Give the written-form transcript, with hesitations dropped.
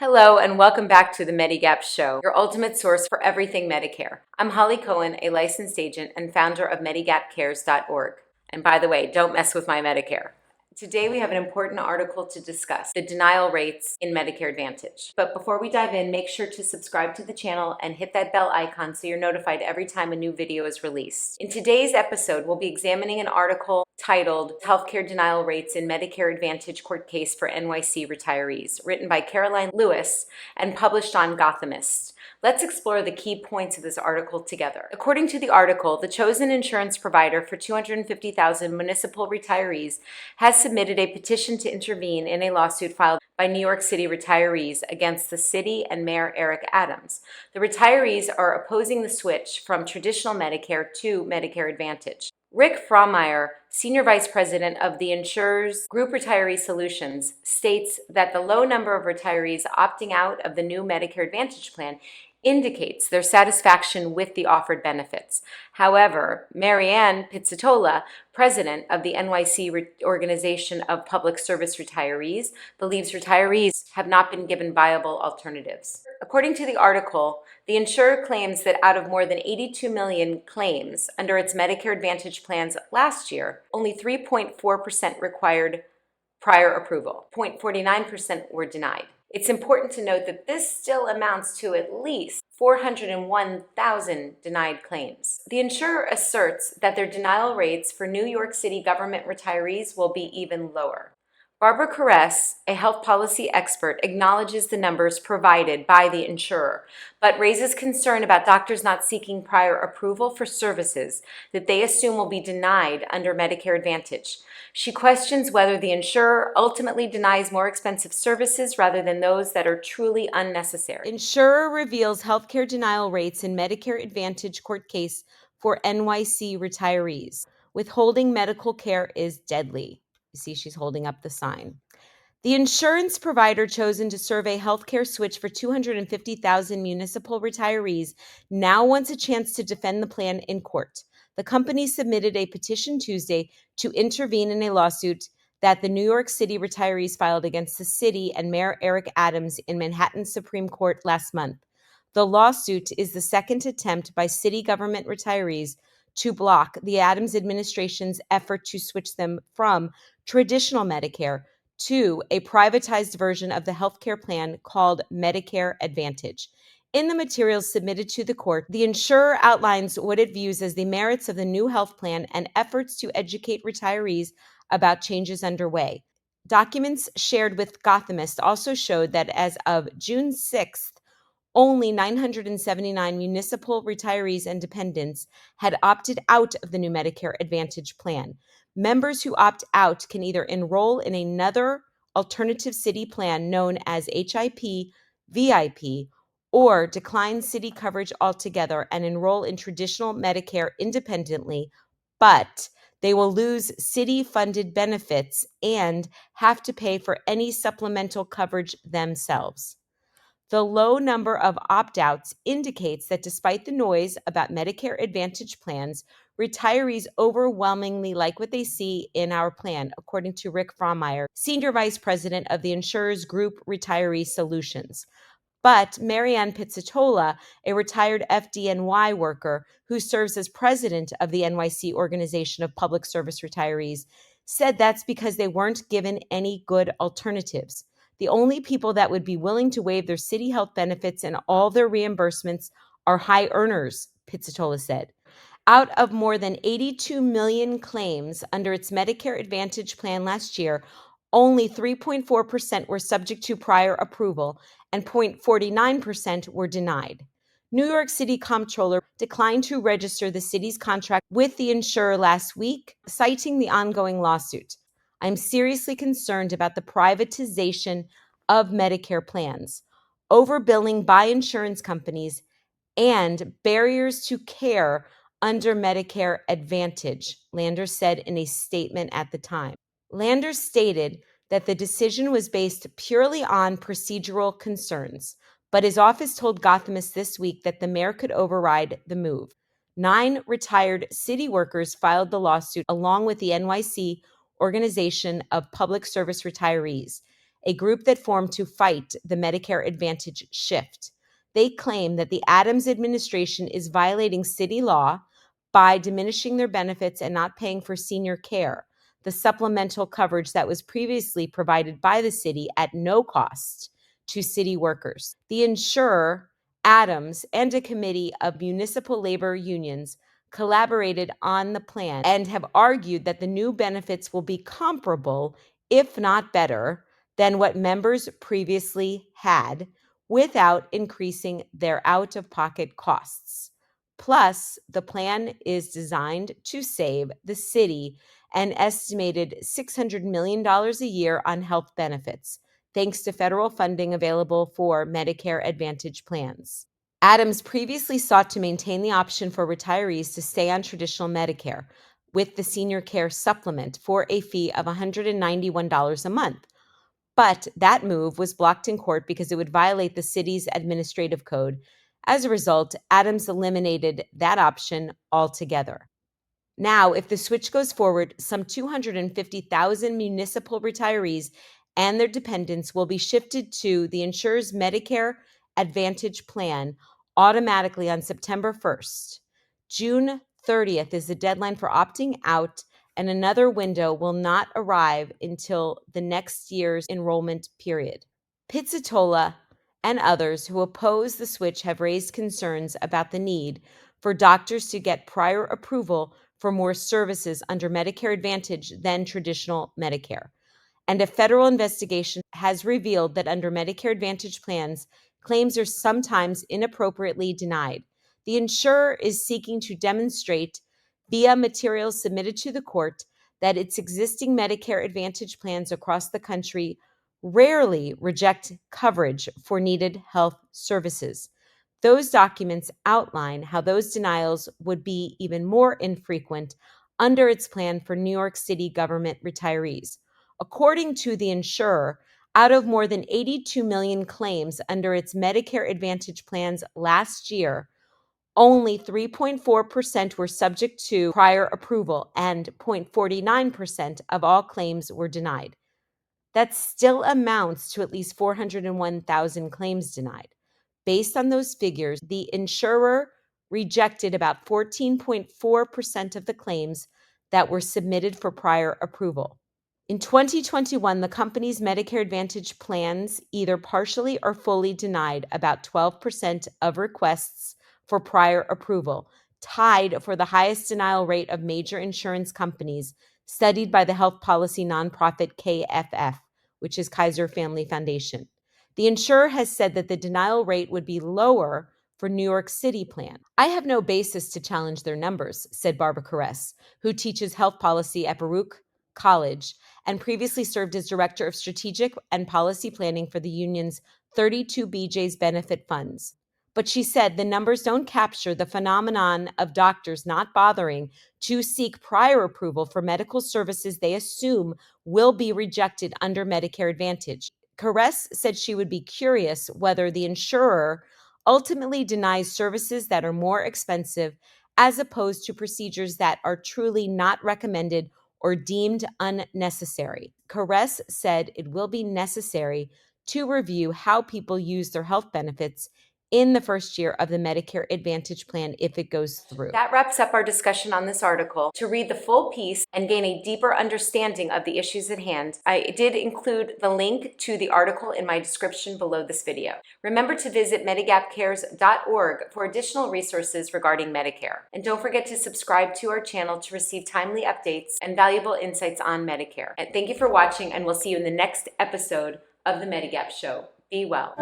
Hello and welcome back to the Medigap Show, your ultimate source for everything Medicare. I'm Holly Cohen, a licensed agent and founder of MedigapCares.org. And by the way, don't mess with my Medicare. Today we have an important article to discuss, the denial rates in Medicare Advantage. But before we dive in, make sure to subscribe to the channel and hit that bell icon so you're notified every time a new video is released. In today's episode, we'll be examining an article titled Healthcare Denial Rates in Medicare Advantage Court Case for NYC Retirees, written by Caroline Lewis and published on Gothamist. Let's explore the key points of this article together. According to the article, the chosen insurance provider for 250,000 municipal retirees has submitted a petition to intervene in a lawsuit filed by New York City retirees against the city and Mayor Eric Adams. The retirees are opposing the switch from traditional Medicare to Medicare Advantage. Rick Frommeyer, Senior Vice President of the insurers Group Retiree Solutions, states that the low number of retirees opting out of the new Medicare Advantage plan indicates their satisfaction with the offered benefits. However, Marianne Pizzatola, president of the NYC Organization of Public Service Retirees, believes retirees have not been given viable alternatives. According to the article, the insurer claims that out of more than 82 million claims under its Medicare Advantage plans last year, only 3.4% required prior approval. 0.49% were denied. It's important to note that this still amounts to at least 401,000 denied claims. The insurer asserts that their denial rates for New York City government retirees will be even lower. Barbara Caress, a health policy expert, acknowledges the numbers provided by the insurer, but raises concern about doctors not seeking prior approval for services that they assume will be denied under Medicare Advantage. She questions whether the insurer ultimately denies more expensive services rather than those that are truly unnecessary. Insurer reveals healthcare denial rates in Medicare Advantage court case for NYC retirees. Withholding medical care is deadly. You see, she's holding up the sign. The insurance provider chosen to survey healthcare switch for 250,000 municipal retirees now wants a chance to defend the plan in court. The company submitted a petition Tuesday to intervene in a lawsuit that the New York City retirees filed against the city and Mayor Eric Adams in Manhattan Supreme Court last month. The lawsuit is the second attempt by city government retirees to block the Adams administration's effort to switch them from traditional Medicare to a privatized version of the healthcare plan called Medicare Advantage. In the materials submitted to the court, the insurer outlines what it views as the merits of the new health plan and efforts to educate retirees about changes underway. Documents shared with Gothamist also showed that as of June 6th, only 979 municipal retirees and dependents had opted out of the new Medicare Advantage plan. Members who opt out can either enroll in another alternative city plan known as HIP VIP or decline city coverage altogether and enroll in traditional Medicare independently, but they will lose city-funded benefits and have to pay for any supplemental coverage themselves. The low number of opt-outs indicates that despite the noise about Medicare Advantage plans, retirees overwhelmingly like what they see in our plan, according to Rick Frommeyer, Senior Vice President of the insurer's Group Retiree Solutions. But Marianne Pizzatola, a retired FDNY worker who serves as president of the NYC Organization of Public Service Retirees, said that's because they weren't given any good alternatives. The only people that would be willing to waive their city health benefits and all their reimbursements are high earners, Pizzatola said. Out of more than 82 million claims under its Medicare Advantage plan last year, only 3.4% were subject to prior approval and 0.49% were denied. New York City Comptroller declined to register the city's contract with the insurer last week, citing the ongoing lawsuit. I'm seriously concerned about the privatization of Medicare plans, overbilling by insurance companies, and barriers to care under Medicare Advantage, Landers said in a statement at the time. Landers stated that the decision was based purely on procedural concerns, but his office told Gothamist this week that the mayor could override the move. 9 retired city workers filed the lawsuit along with the NYC Organization of Public Service Retirees, a group that formed to fight the Medicare Advantage shift. They claim that the Adams administration is violating city law by diminishing their benefits and not paying for senior care, the supplemental coverage that was previously provided by the city at no cost to city workers. The insurer, Adams, and a committee of municipal labor unions collaborated on the plan and have argued that the new benefits will be comparable, if not better, than what members previously had without increasing their out-of-pocket costs. Plus, the plan is designed to save the city an estimated $600 million a year on health benefits, thanks to federal funding available for Medicare Advantage plans. Adams previously sought to maintain the option for retirees to stay on traditional Medicare with the senior care supplement for a fee of $191 a month. But that move was blocked in court because it would violate the city's administrative code. As a result, Adams eliminated that option altogether. Now, if the switch goes forward, some 250,000 municipal retirees and their dependents will be shifted to the insurer's Medicare Advantage plan automatically on September 1st. June 30th is the deadline for opting out, and another window will not arrive until the next year's enrollment period. Pizzatola and others who oppose the switch have raised concerns about the need for doctors to get prior approval for more services under Medicare Advantage than traditional Medicare. And a federal investigation has revealed that under Medicare Advantage plans, claims are sometimes inappropriately denied. The insurer is seeking to demonstrate via materials submitted to the court that its existing Medicare Advantage plans across the country rarely reject coverage for needed health services. Those documents outline how those denials would be even more infrequent under its plan for New York City government retirees. According to the insurer, out of more than 82 million claims under its Medicare Advantage plans last year, only 3.4% were subject to prior approval, and 0.49% of all claims were denied. That still amounts to at least 401,000 claims denied. Based on those figures, the insurer rejected about 14.4% of the claims that were submitted for prior approval. In 2021, the company's Medicare Advantage plans either partially or fully denied about 12% of requests for prior approval, tied for the highest denial rate of major insurance companies studied by the health policy nonprofit KFF, which is Kaiser Family Foundation. The insurer has said that the denial rate would be lower for New York City plan. I have no basis to challenge their numbers, said Barbara Caress, who teaches health policy at Baruch College and previously served as Director of Strategic and Policy Planning for the union's 32 BJ's benefit funds. But she said the numbers don't capture the phenomenon of doctors not bothering to seek prior approval for medical services they assume will be rejected under Medicare Advantage. Caress said she would be curious whether the insurer ultimately denies services that are more expensive as opposed to procedures that are truly not recommended or deemed unnecessary. Caress said it will be necessary to review how people use their health benefits in the first year of the Medicare Advantage plan if it goes through. That wraps up our discussion on this article. To read the full piece and gain a deeper understanding of the issues at hand, I did include the link to the article in my description below this video. Remember to visit medigapcares.org for additional resources regarding Medicare. And don't forget to subscribe to our channel to receive timely updates and valuable insights on Medicare. And thank you for watching, and we'll see you in the next episode of the Medigap Show. Be well.